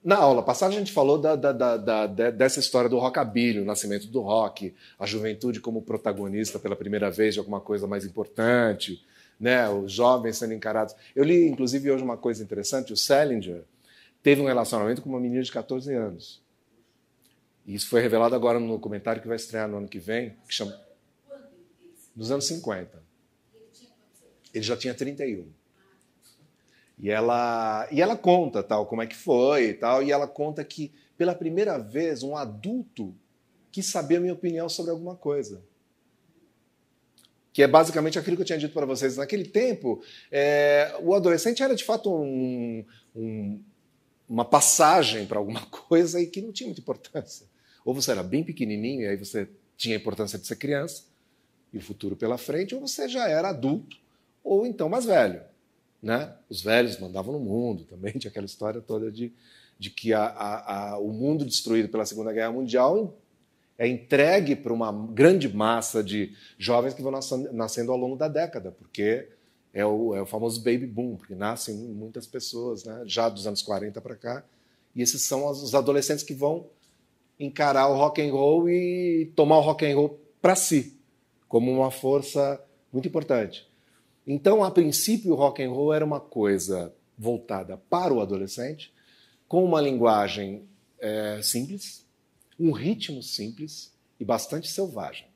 Na aula passada a gente falou dessa história do rockabilly, o nascimento do rock, a juventude como protagonista pela primeira vez de alguma coisa mais importante, né? Os jovens sendo encarados. Eu li, inclusive, hoje uma coisa interessante, o Salinger teve um relacionamento com uma menina de 14 anos. E isso foi revelado agora no documentário que vai estrear no ano que vem, que chama... Nos anos 50. Ele já tinha 31. E ela conta tal como é que foi e tal, e ela conta que pela primeira vez um adulto quis saber a minha opinião sobre alguma coisa. Que é basicamente aquilo que eu tinha dito para vocês. Naquele tempo, o adolescente era de fato uma passagem para alguma coisa e que não tinha muita importância. Ou você era bem pequenininho e aí você tinha a importância de ser criança e o futuro pela frente, ou você já era adulto, ou então mais velho. Né? Os velhos mandavam no mundo também, tinha aquela história toda de que o mundo destruído pela Segunda Guerra Mundial é entregue para uma grande massa de jovens que vão nascendo ao longo da década, porque é o famoso baby boom, porque nascem muitas pessoas, né? Já dos anos 40 para cá, e esses são os adolescentes que vão encarar o rock and roll e tomar o rock and roll para si, como uma força muito importante. Então, a princípio, o rock and roll era uma coisa voltada para o adolescente, com uma linguagem simples, um ritmo simples e bastante selvagem.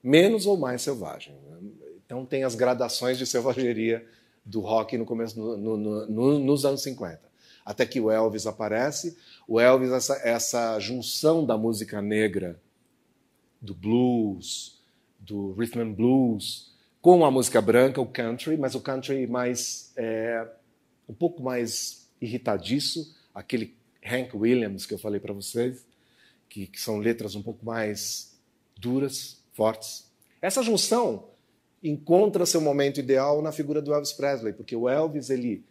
Menos ou mais selvagem. Então, tem as gradações de selvageria do rock no começo, nos anos 50. Até que o Elvis aparece. O Elvis, essa junção da música negra, do blues, do rhythm and blues, com a música branca, o country, mas o country mais um pouco mais irritadiço, aquele Hank Williams que eu falei para vocês, que são letras um pouco mais duras, fortes. Essa junção encontra seu momento ideal na figura do Elvis Presley, porque o Elvis ele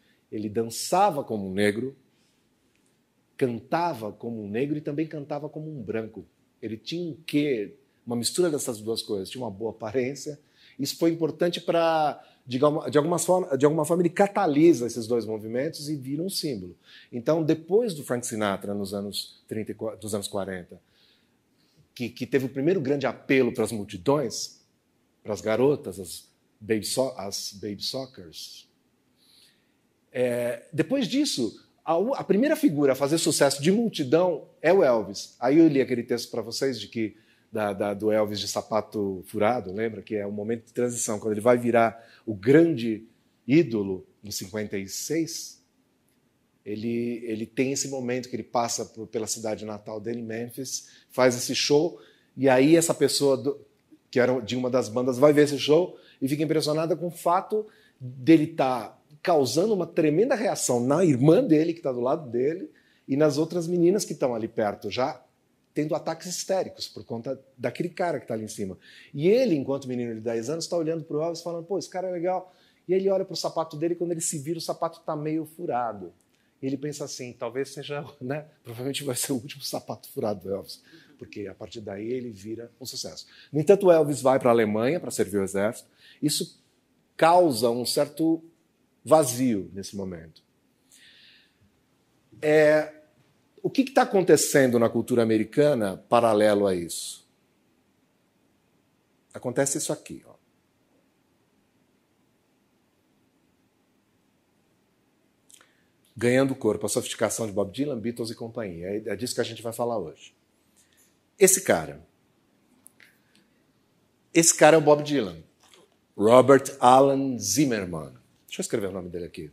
dançava como um negro, cantava como um negro e também cantava como um branco. Ele tinha um quê, uma mistura dessas duas coisas, tinha uma boa aparência. Isso foi importante para, de alguma forma, ele catalisa esses dois movimentos e vira um símbolo. Então, depois do Frank Sinatra, nos anos 30, dos anos 40, que teve o primeiro grande apelo para as multidões, para as garotas, as baby soccers, depois disso, a primeira figura a fazer sucesso de multidão é o Elvis. Aí eu li aquele texto para vocês de que do Elvis de sapato furado, lembra? Que é o momento de transição, quando ele vai virar o grande ídolo em 56, ele tem esse momento que ele passa pela cidade natal dele, Memphis, faz esse show, e aí essa pessoa que era de uma das bandas vai ver esse show e fica impressionada com o fato dele estar causando uma tremenda reação na irmã dele, que está do lado dele, e nas outras meninas que estão ali perto, já tendo ataques histéricos por conta daquele cara que está ali em cima. E ele, enquanto menino de 10 anos, está olhando para o Elvis falando, pô, esse cara é legal. E ele olha para o sapato dele e quando ele se vira, o sapato está meio furado. E ele pensa assim, talvez seja, né? Provavelmente vai ser o último sapato furado do Elvis, porque a partir daí ele vira um sucesso. No entanto, o Elvis vai para a Alemanha para servir o exército. Isso causa um certo vazio nesse momento. O que está acontecendo na cultura americana paralelo a isso? Acontece isso aqui. Ó. Ganhando corpo, a sofisticação de Bob Dylan, Beatles e companhia. É disso que a gente vai falar hoje. Esse cara é o Bob Dylan. Robert Alan Zimmerman. Deixa eu escrever o nome dele aqui.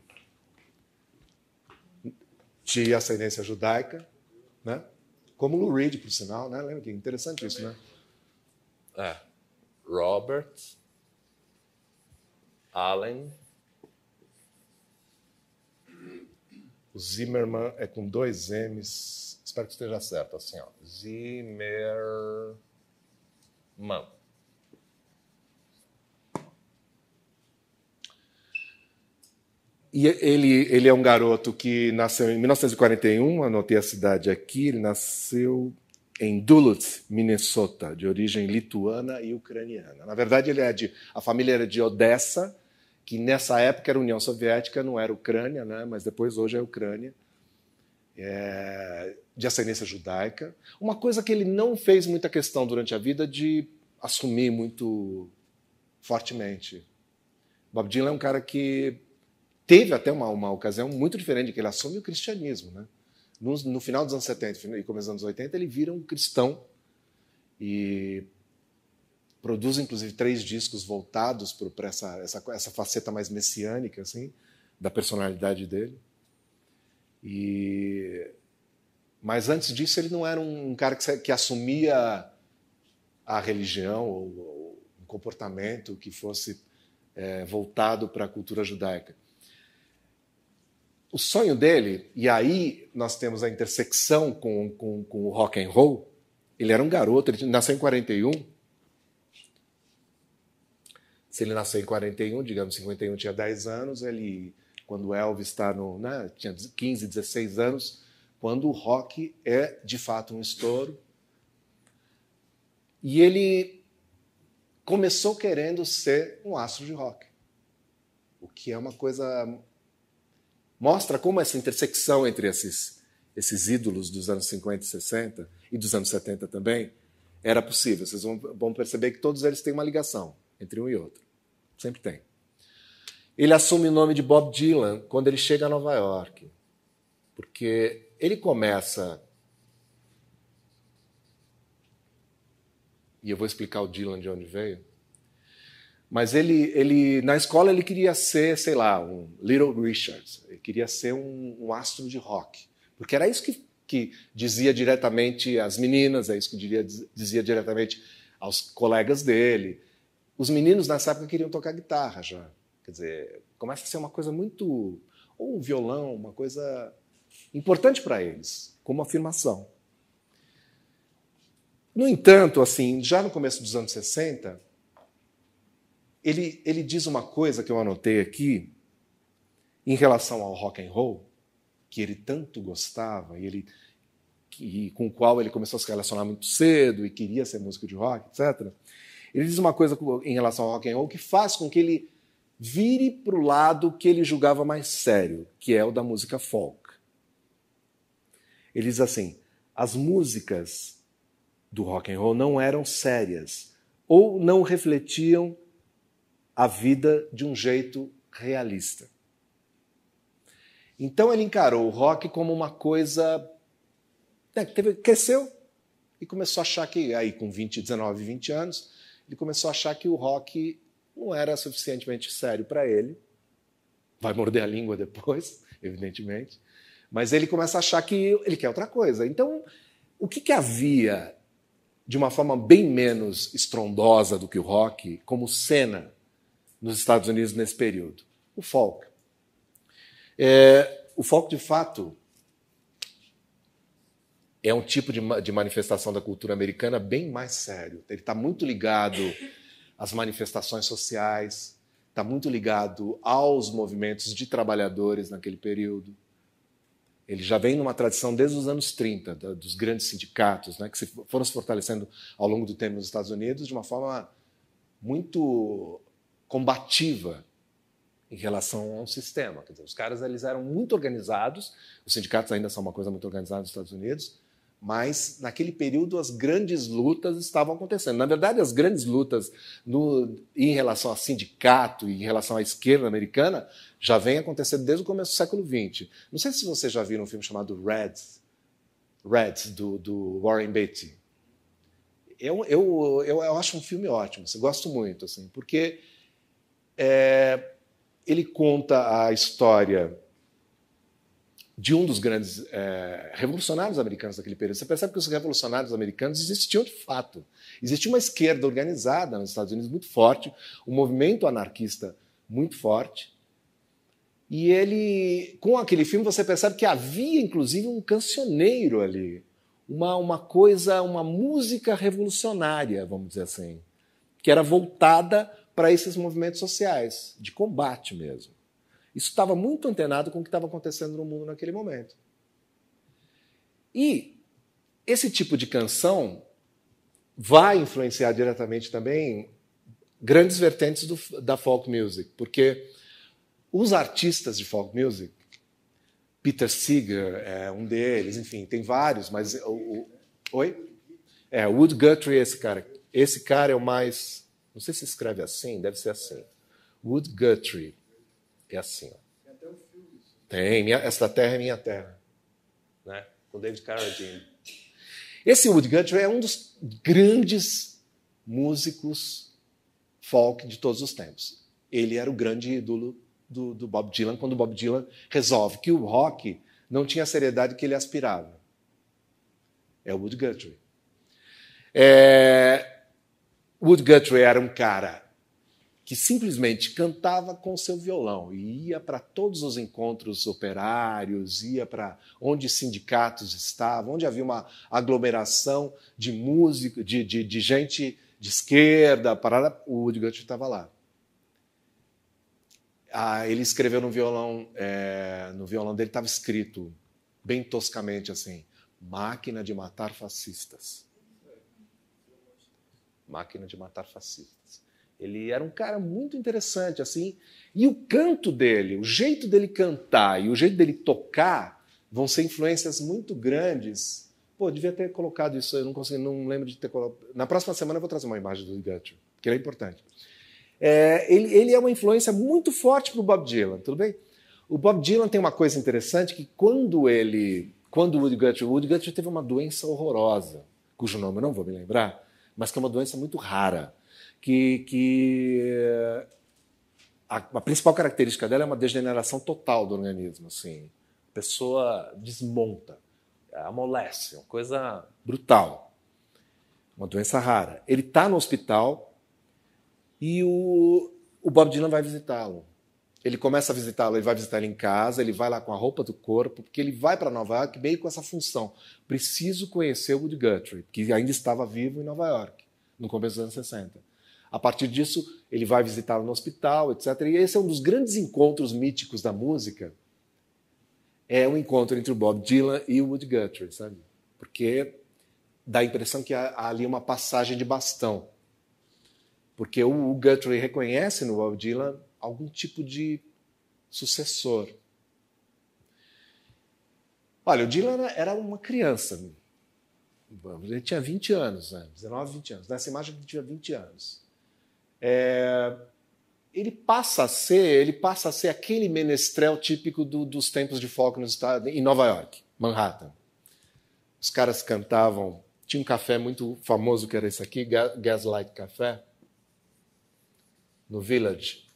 De ascendência judaica, né? Como Lou Reed, por sinal, né? Lembra que é interessante isso, né? Robert Allen. O Zimmerman é com 2 M's. Espero que esteja certo, assim, ó. Zimmerman. E ele é um garoto que nasceu em 1941, anotei a cidade aqui, ele nasceu em Duluth, Minnesota, de origem lituana e ucraniana. Na verdade, a família era de Odessa, que nessa época era União Soviética, não era Ucrânia, né? Mas depois hoje é Ucrânia. de ascendência judaica. Uma coisa que ele não fez muita questão durante a vida de assumir muito fortemente. Bob Dylan é um cara que teve até uma ocasião muito diferente, que ele assume o cristianismo, né? No final dos anos 70 e começo dos anos 80, ele vira um cristão e produz, inclusive, 3 discos voltados para essa faceta mais messiânica, assim, da personalidade dele. Mas antes disso, ele não era um cara que assumia a religião ou um comportamento que fosse voltado para a cultura judaica. O sonho dele, e aí nós temos a intersecção com o rock and roll, ele era um garoto, ele nasceu em 41. Se ele nasceu em 41, digamos, 51 tinha 10 anos, quando Elvis tinha 15, 16 anos, quando o rock é, de fato, um estouro. E ele começou querendo ser um astro de rock, o que é uma coisa... Mostra como essa intersecção entre esses ídolos dos anos 50 e 60 e dos anos 70 também era possível. Vocês vão perceber que todos eles têm uma ligação entre um e outro. Sempre tem. Ele assume o nome de Bob Dylan quando ele chega a Nova York, porque ele começa... E eu vou explicar o Dylan de onde veio. Mas ele na escola ele queria ser, sei lá, um Little Richard. Ele queria ser um astro de rock. Porque era isso que dizia diretamente às meninas, é isso que dizia diretamente aos colegas dele. Os meninos nessa época queriam tocar guitarra já. Quer dizer, começa a ser uma coisa muito... Ou um violão, uma coisa importante para eles, como afirmação. No entanto, assim, já no começo dos anos 60... Ele diz uma coisa que eu anotei aqui em relação ao rock and roll, que ele tanto gostava e com o qual ele começou a se relacionar muito cedo e queria ser músico de rock, etc. Ele diz uma coisa em relação ao rock and roll que faz com que ele vire para o lado que ele julgava mais sério, que é o da música folk. Ele diz assim: as músicas do rock and roll não eram sérias ou não refletiam a vida de um jeito realista. Então ele encarou o rock como uma coisa... cresceu e começou a achar que, aí com 19, 20 anos, ele começou a achar que o rock não era suficientemente sério para ele. Vai morder a língua depois, evidentemente. Mas ele começa a achar que ele quer outra coisa. Então, o que havia de uma forma bem menos estrondosa do que o rock, como cena nos Estados Unidos nesse período? O folk. O folk, de fato, é um tipo de manifestação da cultura americana bem mais sério. Ele está muito ligado às manifestações sociais, está muito ligado aos movimentos de trabalhadores naquele período. Ele já vem numa tradição desde os anos 30, dos grandes sindicatos, né, que foram se fortalecendo ao longo do tempo nos Estados Unidos de uma forma muito combativa em relação a um sistema. Quer dizer, os caras eles eram muito organizados, os sindicatos ainda são uma coisa muito organizada nos Estados Unidos, mas naquele período as grandes lutas estavam acontecendo. Na verdade, as grandes lutas em relação a sindicato e em relação à esquerda americana já vêm acontecendo desde o começo do século XX. Não sei se vocês já viram um filme chamado Reds, do Warren Beatty. Eu acho um filme ótimo, eu gosto muito, assim, porque ele conta a história de um dos grandes revolucionários americanos daquele período. Você percebe que os revolucionários americanos existiam de fato. Existia uma esquerda organizada nos Estados Unidos muito forte, um movimento anarquista muito forte. E ele, com aquele filme, você percebe que havia, inclusive, um cancioneiro ali. Uma música revolucionária, vamos dizer assim, que era voltada para esses movimentos sociais, de combate mesmo. Isso estava muito antenado com o que estava acontecendo no mundo naquele momento. E esse tipo de canção vai influenciar diretamente também grandes vertentes da folk music, porque os artistas de folk music Peter Seeger é um deles, enfim, tem vários, mas oi? O Woody Guthrie é esse cara. Esse cara é o mais, não sei se escreve assim, deve ser assim. Woody Guthrie é assim. Ó. Tem, Esta Terra é Minha Terra, né? Com David Carradine. Esse Woody Guthrie é um dos grandes músicos folk de todos os tempos. Ele era o grande ídolo do Bob Dylan, quando o Bob Dylan resolve que o rock não tinha a seriedade que ele aspirava. É o Woody Guthrie. Woody Guthrie era um cara que simplesmente cantava com seu violão e ia para todos os encontros operários, ia para onde sindicatos estavam, onde havia uma aglomeração de música, de gente de esquerda, o Woody Guthrie estava lá. Ele escreveu no violão dele estava escrito, bem toscamente assim, Máquina de Matar Fascistas. Máquina de Matar Fascistas. Ele era um cara muito interessante, assim, e o canto dele, o jeito dele cantar e o jeito dele tocar vão ser influências muito grandes. Pô, devia ter colocado isso, eu não lembro de ter colocado. Na próxima semana eu vou trazer uma imagem do Guthrie, que ele é importante. Ele é uma influência muito forte para o Bob Dylan, tudo bem? O Bob Dylan tem uma coisa interessante que quando o Woody Guthrie teve uma doença horrorosa, cujo nome eu não vou me lembrar, mas que é uma doença muito rara, a principal característica dela é uma degeneração total do organismo, assim, a pessoa desmonta, amolece, uma coisa brutal, uma doença rara. Ele está no hospital. E o Bob Dylan vai visitá-lo. Ele começa a visitá-lo, ele vai visitar ele em casa, ele vai lá com a roupa do corpo, porque ele vai para Nova York meio com essa função. Preciso conhecer o Woody Guthrie, que ainda estava vivo em Nova York, no começo dos anos 60. A partir disso, ele vai visitá-lo no hospital, etc. E esse é um dos grandes encontros míticos da música, é o encontro entre o Bob Dylan e o Woody Guthrie, sabe? Porque dá a impressão que há ali uma passagem de bastão. Porque o Guthrie reconhece no Bob Dylan algum tipo de sucessor. Olha, o Dylan era uma criança. Ele tinha 20 anos, né? 19, 20 anos. Nessa imagem ele tinha 20 anos. Ele passa a ser aquele menestrel típico dos tempos de folk em Nova York, Manhattan. Os caras cantavam... Tinha um café muito famoso que era esse aqui, Gaslight Café, no Village,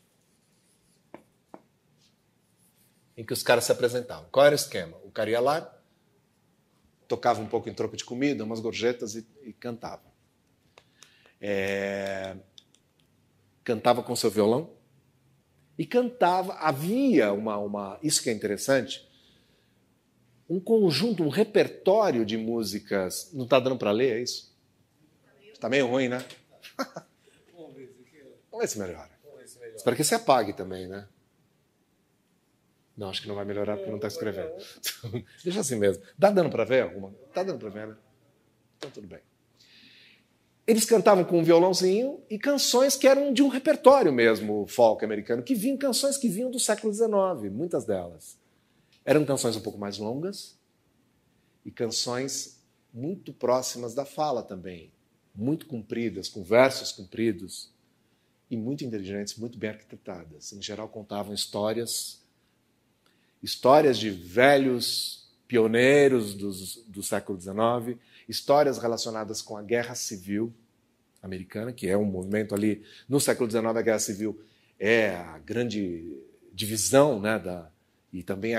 em que os caras se apresentavam. Qual era o esquema? O cara ia lá, tocava um pouco em troco de comida, umas gorjetas e cantava. Cantava com seu violão e cantava. Havia isso que é interessante, um conjunto, um repertório de músicas. Não está dando para ler, é isso? Está meio ruim, né? Vamos ver se melhora. Espero que você apague também, né? Não, acho que não vai melhorar porque não está escrevendo. Deixa assim mesmo. Está dando para ver alguma? Está dando para ver, né? Então tudo bem. Eles cantavam com um violãozinho e canções que eram de um repertório mesmo, folk americano, canções que vinham do século XIX, muitas delas. Eram canções um pouco mais longas e canções muito próximas da fala também, muito compridas, com versos compridos. E muito inteligentes, muito bem arquitetadas. Em geral, contavam histórias de velhos pioneiros do século XIX, histórias relacionadas com a Guerra Civil Americana, que é um movimento ali... No século XIX, a Guerra Civil é a grande divisão, né, e também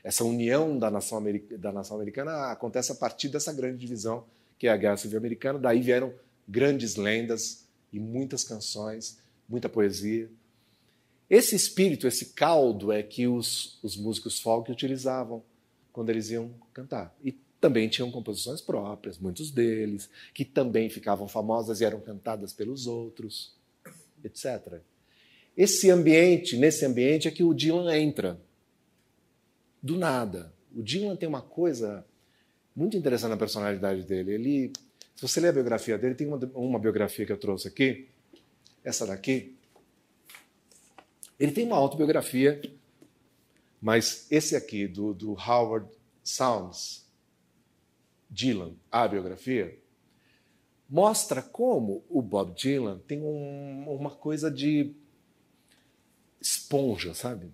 essa união da nação americana acontece a partir dessa grande divisão, que é a Guerra Civil Americana. Daí vieram grandes lendas e muitas canções, muita poesia. Esse espírito, esse caldo é que os músicos folk utilizavam quando eles iam cantar. E também tinham composições próprias, muitos deles, que também ficavam famosas e eram cantadas pelos outros, etc. Nesse ambiente é que o Dylan entra. Do nada. O Dylan tem uma coisa muito interessante na personalidade dele. Se você ler a biografia dele, tem uma biografia que eu trouxe aqui, essa daqui. Ele tem uma autobiografia Mas esse aqui, do Howard Sounds, Dylan, a biografia, mostra como o Bob Dylan tem uma coisa de esponja, sabe?